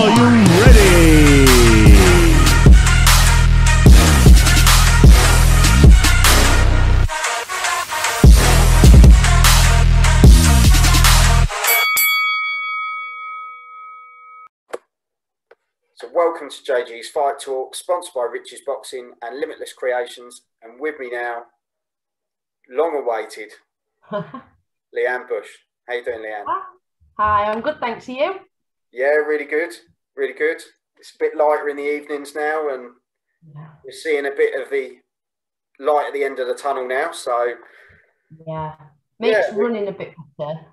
Are you ready? So welcome to JG's Fight Talk, sponsored by Rich's Boxing and Limitless Creations. And with me now, long awaited, Lianne Bush. How you doing, Lianne? Hi, I'm good, thanks. Are you? Yeah, really good, really good. It's a bit lighter in the evenings now, and we're seeing a bit of the light at the end of the tunnel now. So yeah, makes running a bit better.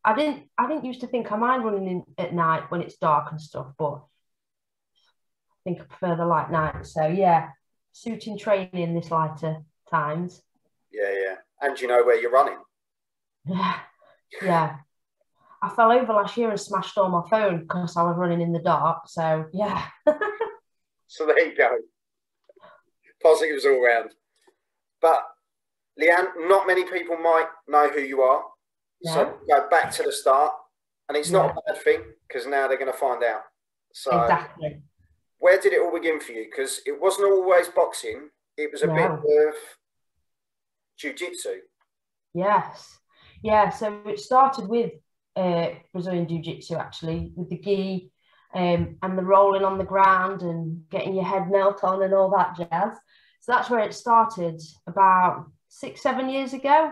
I didn't used to think I mind running at night when it's dark and stuff, but I think I prefer the light night. So yeah, suiting training this lighter times. Yeah. And you know where you're running? Yeah. I fell over last year and smashed all my phone because I was running in the dark. So yeah. So there you go. Positives all round. But Lianne, not many people might know who you are. No. So go back to the start. And it's not a bad thing because now they're going to find out. So exactly. Where did it all begin for you? Because it wasn't always boxing. It was a bit of jiu-jitsu. Yes. Yeah, so it started with Brazilian jiu-jitsu, actually, with the gi and the rolling on the ground and getting your head knelt on and all that jazz. So that's where it started about 6-7 years ago.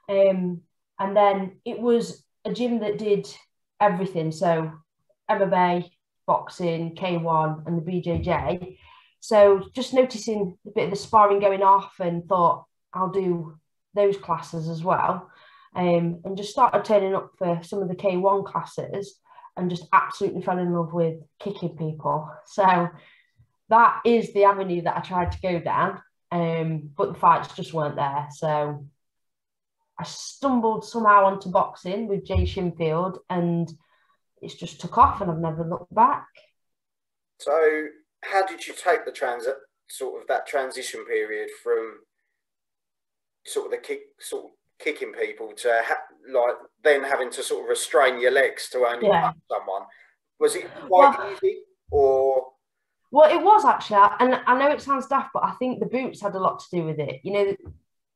And then it was a gym that did everything. So MMA, boxing, K1 and the BJJ. So just noticing a bit of the sparring going off and thought I'll do those classes as well. And just started turning up for some of the K1 classes and just absolutely fell in love with kicking people. So that is the avenue that I tried to go down, but the fights just weren't there. So I stumbled somehow onto boxing with Jay Shinfield and it's just took off and I've never looked back. So how did you take the that transition period from sort of kicking people to then having to sort of restrain your legs to only punch someone? Was it quite easy or? Well, it was actually, and I know it sounds daft, but I think the boots had a lot to do with it. You know,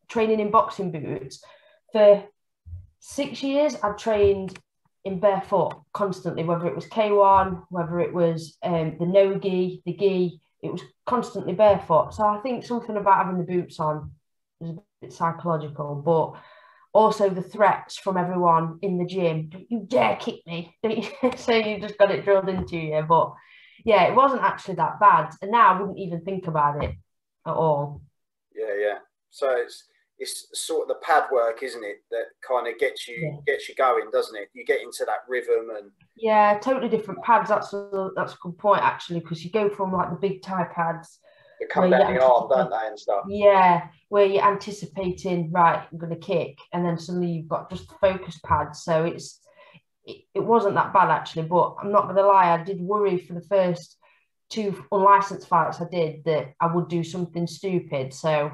training in boxing boots. For 6 years, I trained in barefoot constantly, whether it was K1, whether it was the no-gi, the gi, it was constantly barefoot. So I think something about having the boots on was a bit psychological, but also the threats from everyone in the gym. Don't you dare kick me. Don't you? So you just got it drilled into you. But yeah, it wasn't actually that bad. And now I wouldn't even think about it at all. Yeah. So it's sort of the pad work, isn't it, that kind of gets you going, doesn't it? You get into that rhythm and totally different pads. That's a good point actually, because you go from like the big tie pads that come down the arm, don't they, and stuff. Yeah, where you're anticipating, right, I'm going to kick, and then suddenly you've got just focus pads. So it wasn't that bad actually, but I'm not going to lie, I did worry for the first 2 unlicensed fights I did that I would do something stupid. So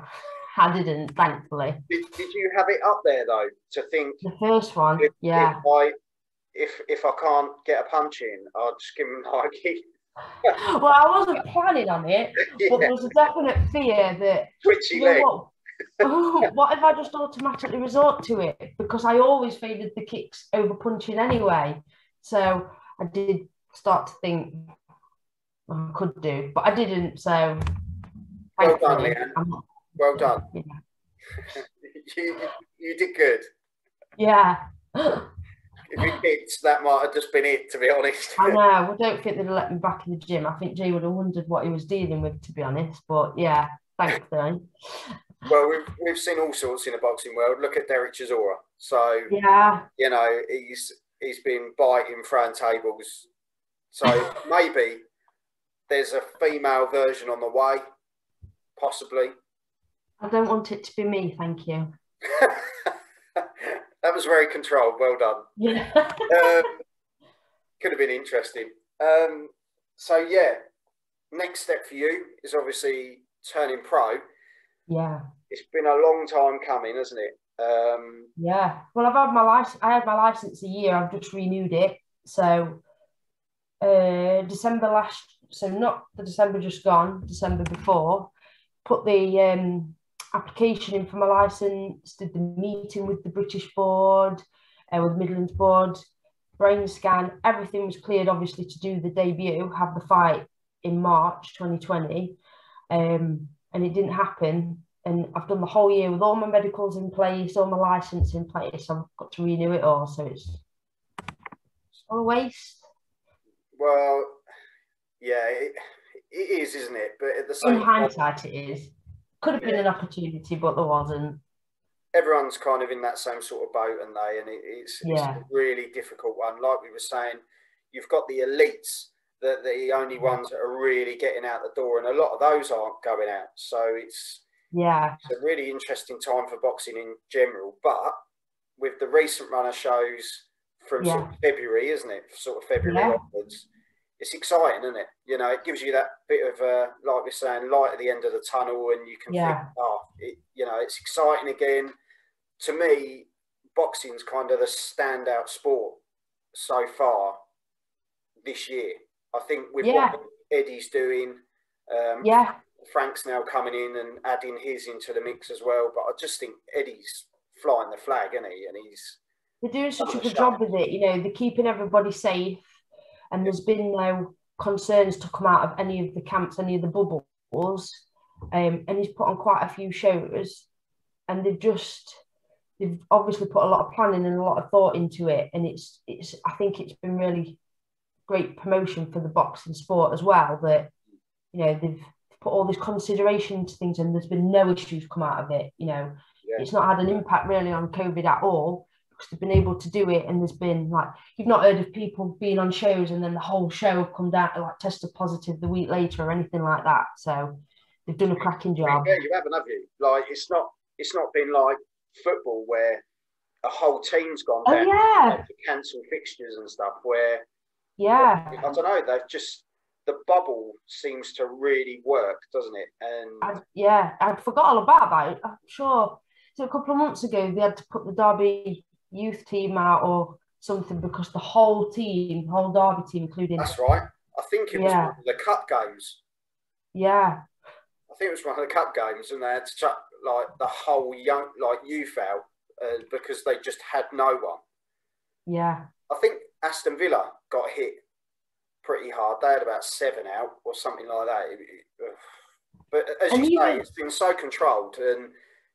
I didn't, thankfully. Did you have it up there though to think the first one? If I can't get a punch in, I'll just give him like well, I wasn't planning on it, but there was a definite fear that twitchy leg. What if I just automatically resort to it? Because I always favored the kicks over punching anyway. So I did start to think I could do, but I didn't. So well done, Lianne. Well done. Yeah. you did good. Yeah. If you kicked, that might have just been it, to be honest. I know. I don't think they'd have let me back in the gym. I think Jay would have wondered what he was dealing with, to be honest. But yeah, thankfully. Well, we've seen all sorts in the boxing world. Look at Derek Chisora. So yeah, you know, he's been biting, throwing tables. So maybe there's a female version on the way, possibly. I don't want it to be me, thank you. That was very controlled. Well done. Yeah. Could have been interesting. So yeah, next step for you is obviously turning pro. Yeah. It's been a long time coming, hasn't it? Yeah. Well, I had my license a year. I've just renewed it. So December so not the December just gone, December before, put the application in for my license, did the meeting with the British board, with Midlands board, brain scan, everything was cleared obviously to do the debut, have the fight in March 2020, and it didn't happen. And I've done the whole year with all my medicals in place, all my license in place. I've got to renew it all, so it's all a waste. Well, yeah, it is, isn't it? But at the same in hindsight, it is. Could have been an opportunity, but there wasn't. Everyone's kind of in that same sort of boat, and it's a really difficult one. Like we were saying, you've got the elites, that the only ones that are really getting out the door, and a lot of those aren't going out. So it's a really interesting time for boxing in general. But with the recent run of shows from sort of February, isn't it? Sort of February onwards, it's exciting, isn't it? You know, it gives you that bit of like we're saying, light at the end of the tunnel, and you can think, you know, it's exciting again. To me, boxing's kind of the standout sport so far this year. I think with what Eddie's doing, Frank's now coming in and adding his into the mix as well. But I just think Eddie's flying the flag, isn't he? And they're doing such a good job with it. You know, they're keeping everybody safe, and there's been no concerns to come out of any of the camps, any of the bubbles. And he's put on quite a few shows, and they've obviously put a lot of planning and a lot of thought into it. And I think it's been really great promotion for the boxing sport as well, that, you know, they've put all this consideration into things, and there's been no issues come out of it. You know, it's not had an impact really on COVID at all, because they've been able to do it. And there's been, like, you've not heard of people being on shows and then the whole show have come down, like, tested positive the week later or anything like that. So they've done a cracking job. Yeah, you haven't, have you? Like, it's not been like football where a whole team's gone down to cancel fixtures and stuff, where I don't know, they've just, the bubble seems to really work, doesn't it? And I forgot all about that. I'm sure so a couple of months ago they had to put the Derby youth team out or something, because the whole Derby team, including, that's right, I think it was one of the cup games. I think it was one of the cup games, and they had to chuck like the whole youth out because they just had no one. I think Aston Villa got hit pretty hard. They had about 7 out or something like that. But as you say, it's been so controlled, and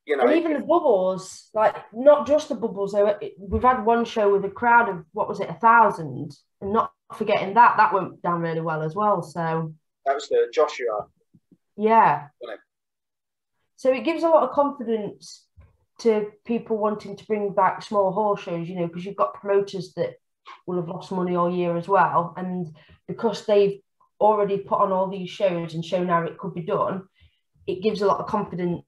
you know, and even the bubbles, like, not just the bubbles. We've had one show with a crowd of, what was it, 1,000, and not forgetting that went down really well as well. So that was the Joshua. So it gives a lot of confidence to people wanting to bring back small hall shows, you know, because you've got promoters that will have lost money all year as well. And because they've already put on all these shows and shown how it could be done, it gives a lot of confidence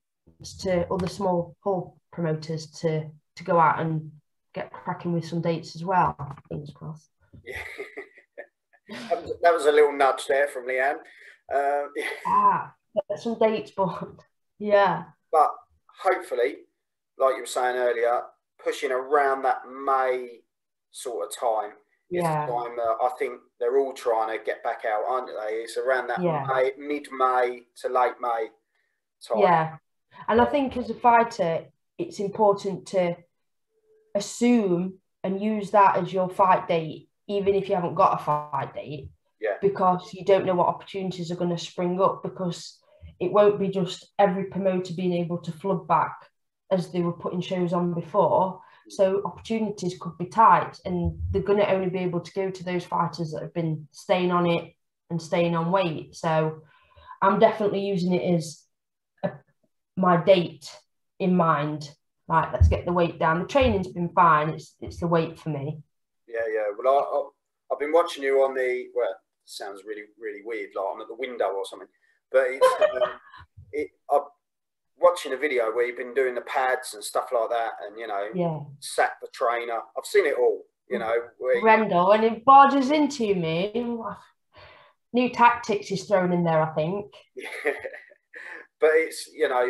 to other small hall promoters to go out and get cracking with some dates as well. Fingers crossed. That was a little nudge there from Lianne. Some dates, but But hopefully, like you were saying earlier, pushing around that May sort of time is the time that I think they're all trying to get back out, aren't they? It's around that mid-May to late May time. And I think as a fighter, it's important to assume and use that as your fight date, even if you haven't got a fight date, because you don't know what opportunities are going to spring up, because it won't be just every promoter being able to flood back as they were putting shows on before. So opportunities could be tight, and they're going to only be able to go to those fighters that have been staying on it and staying on weight. So I'm definitely using it as my date in mind. Like, let's get the weight down. The training's been fine. It's the weight for me. Well, I've been watching you on the, well, it sounds really, really weird, like I'm at the window or something, but it's, I'm watching a video where you've been doing the pads and stuff like that, and, you know, sack the trainer. I've seen it all, you know. Rendell, and it barges into me. New tactics is thrown in there, I think. But it's, you know,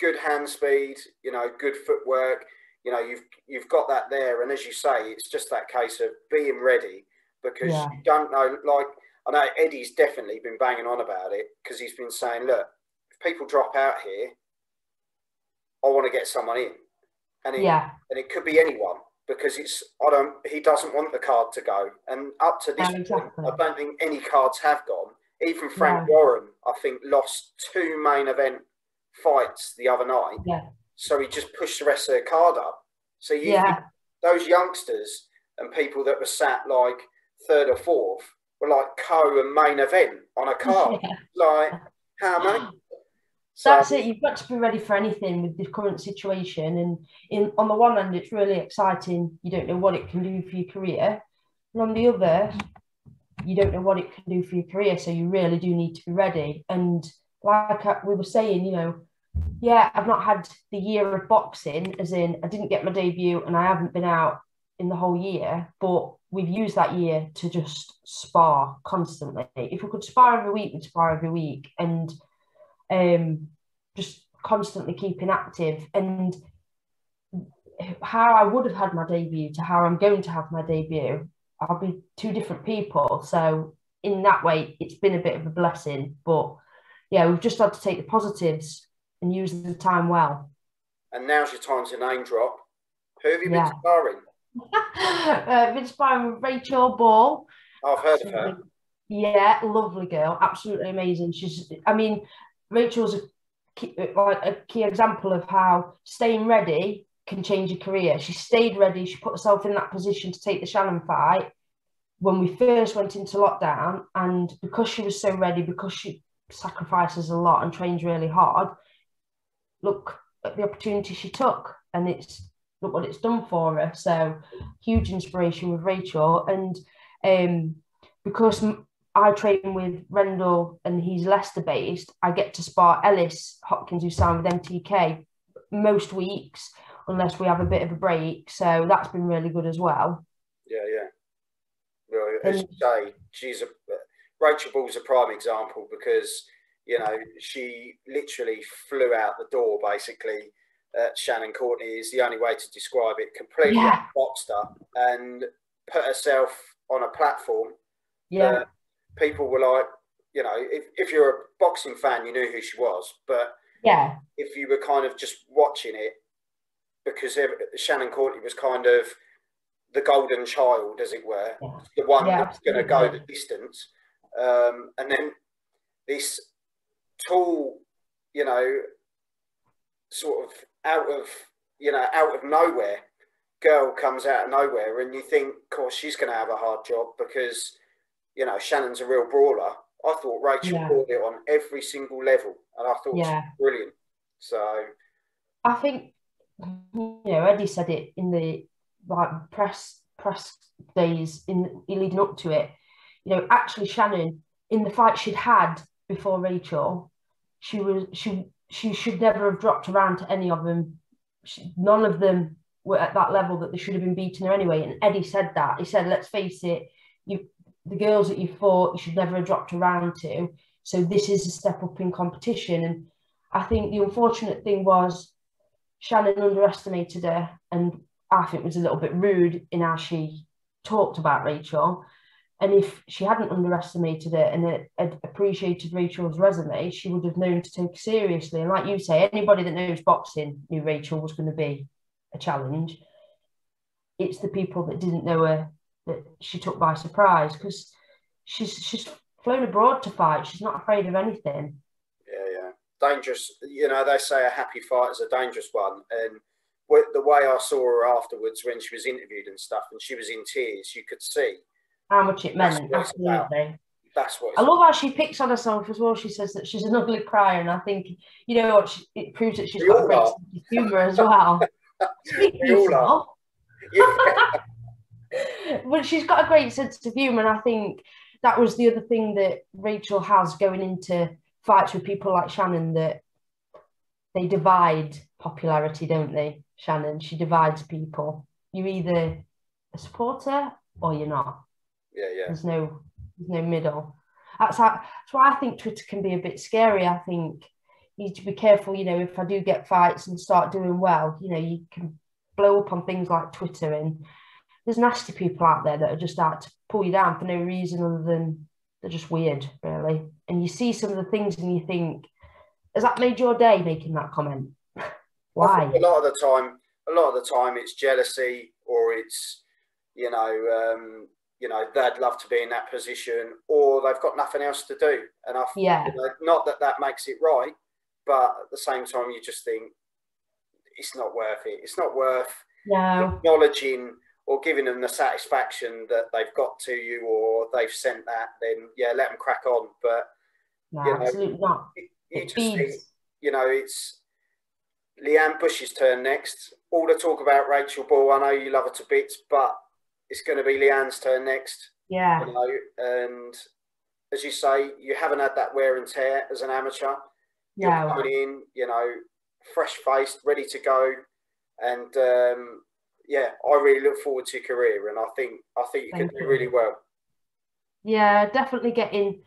good hand speed, you know, good footwork. You know, you've got that there, and as you say, it's just that case of being ready, because you don't know. Like, I know Eddie's definitely been banging on about it because he's been saying, look, if people drop out here, I want to get someone in. And it could be anyone because he doesn't want the card to go. And up to this point, I don't think any cards have gone. Even Frank Warren, I think, lost 2 main event fights the other night. Yeah. So he just pushed the rest of the card up. So those youngsters and people that were sat like 3rd or 4th were like co and main event on a card. Like, how many? That's it. You've got to be ready for anything with the current situation. And on the one hand, it's really exciting. You don't know what it can do for your career. And on the other, you don't know what it can do for your career. So you really do need to be ready. And like we were saying, you know, I've not had the year of boxing, as in I didn't get my debut and I haven't been out in the whole year, but we've used that year to just spar constantly. If we could spar every week, we'd spar every week. And just constantly keeping active. And how I would have had my debut to how I'm going to have my debut, I'll be 2 different people. So in that way, it's been a bit of a blessing. But yeah, we've just had to take the positives and use the time well. And now's your time to name drop. Who have you been sparring? Been sparring with Rachel Ball. I've heard of her. Yeah, lovely girl, absolutely amazing. Rachel's a key example of how staying ready can change your career. She stayed ready. She put herself in that position to take the Shannon fight when we first went into lockdown. And because she was so ready, because she sacrifices a lot and trains really hard, look at the opportunity she took. And look what it's done for her. So huge inspiration with Rachel. And because I train with Rendell and he's Leicester based, I get to spar Ellis Hopkins, who signed with MTK, most weeks, unless we have a bit of a break. So that's been really good as well. Yeah. Well, as you say, Rachel Ball's a prime example because, you know, she literally flew out the door basically. Shannon Courtney is the only way to describe it. Completely boxed her and put herself on a platform. Yeah. People were like, you know, if you're a boxing fan, you knew who she was. But if you were kind of just watching it, because Shannon Courtney was kind of the golden child, as it were, the one that's going to go the distance. And then this tall, you know, sort of out of nowhere girl comes out of nowhere, and you think, of course, she's going to have a hard job because, you know, Shannon's a real brawler. I thought Rachel brought it on every single level, and I thought she was brilliant. So I think, you know, Eddie said it in the press days leading up to it. You know, actually, Shannon, in the fight she'd had before Rachel, she should never have dropped around to any of them. None of them were at that level that they should have been beating her anyway. And Eddie said that. He said, let's face it, the girls that you fought, you should never have dropped around to. So this is a step up in competition. And I think the unfortunate thing was Shannon underestimated her, and I think was a little bit rude in how she talked about Rachel. And if she hadn't underestimated it and had appreciated Rachel's resume, she would have known to take it seriously. And like you say, anybody that knows boxing knew Rachel was going to be a challenge. It's the people that didn't know her that she took by surprise, because she's flown abroad to fight. She's not afraid of anything. Yeah. Dangerous. You know, they say a happy fight is a dangerous one. And the way I saw her afterwards when she was interviewed and stuff, and she was in tears, you could see how much it meant. Absolutely. That's what I love how she picks on herself as well. She says that she's an ugly crier, and I think, you know what, it proves that she's got a great sense of humour as well. We all are. Yeah. But she's got a great sense of humour, and I think that was the other thing that Rachel has going into fights with people like Shannon, that they divide popularity, don't they? Shannon, she divides people. You're either a supporter or you're not. Yeah. There's no middle. That's why I think Twitter can be a bit scary. I think you need to be careful, you know, if I do get fights and start doing well, you know, you can blow up on things like Twitter, and there's nasty people out there that are just out to pull you down for no reason other than they're just weird, really. And you see some of the things and you think, has that made your day making that comment? Why? I think a lot of the time it's jealousy, or it's, you know, they'd love to be in that position, or they've got nothing else to do. And you know, not that that makes it right, but at the same time, you just think it's not worth it. It's not worth acknowledging or giving them the satisfaction that they've got to you, or they've sent that. Then yeah, let them crack on. But no, you know, absolutely not. You just think, you know, it's Lianne Bush's turn next. All the talk about Rachel Ball, I know you love her to bits, but it's going to be Leanne's turn next. Yeah. You know, and as you say, you haven't had that wear and tear as an amateur. No. You're coming in, you know, fresh-faced, ready to go. And, yeah, I really look forward to your career, and I think you can do really well. Yeah, definitely getting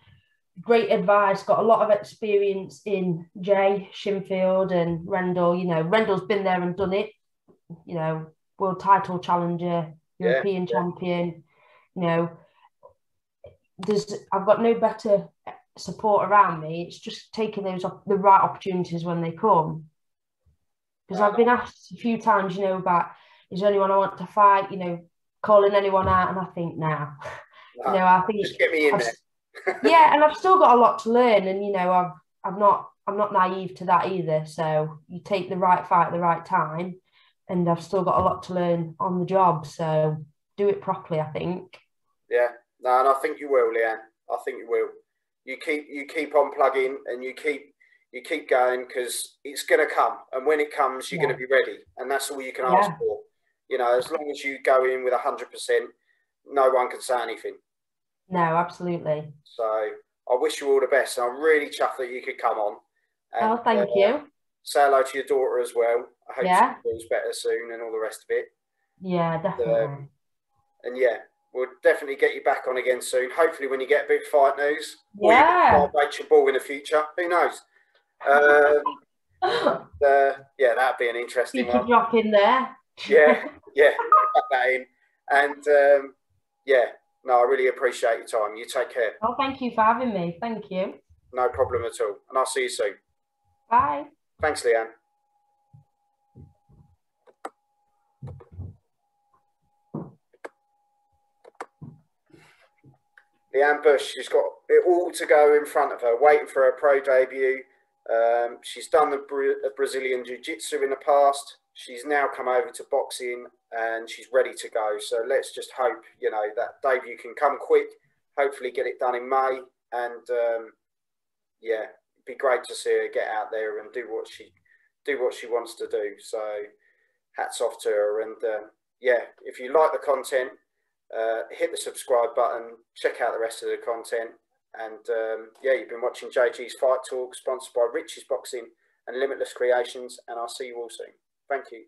great advice. Got a lot of experience in Jay, Shinfield and Rendell. You know, Rendell's been there and done it. You know, world title challenger, European champion. You know, I've got no better support around me. It's just taking the right opportunities when they come. Because I've been asked a few times, you know, about, is there anyone I want to fight? You know, calling anyone out, and I think now, you know, I think just get me in there. Yeah, and I've still got a lot to learn, and you know, I'm not naive to that either. So you take the right fight at the right time, and I've still got a lot to learn on the job. So do it properly, I think. Yeah, no, and I think you will, Lianne. I think you will. You keep on plugging, and you keep going, because it's going to come, and when it comes, you're going to be ready, and that's all you can ask for. You know, as long as you go in with 100%, no one can say anything. No, absolutely. So I wish you all the best. And I'm really chuffed that you could come on. And, thank you. Say hello to your daughter as well. I hope she feels better soon and all the rest of it. Yeah, definitely. And yeah, we'll definitely get you back on again soon. Hopefully when you get a big fight news. Yeah. Or you can Rachel Ball in the future. Who knows? Yeah, that'd be an interesting one. Drop in there. Yeah, put that in. And yeah, no, I really appreciate your time. You take care. Oh, thank you for having me. Thank you. No problem at all. And I'll see you soon. Bye. Thanks, Lianne. Lianne Bush, she's got it all to go in front of her, waiting for her pro debut. She's done the Brazilian Jiu-Jitsu in the past. She's now come over to boxing, and she's ready to go. So let's just hope, you know, that debut can come quick. Hopefully get it done in May. And yeah, it'd be great to see her get out there and do what she wants to do. So hats off to her. And yeah, if you like the content, hit the subscribe button, check out the rest of the content. And yeah, you've been watching JG's Fight Talk, sponsored by Rich's Boxing and Limitless Creations, and I'll see you all soon. Thank you.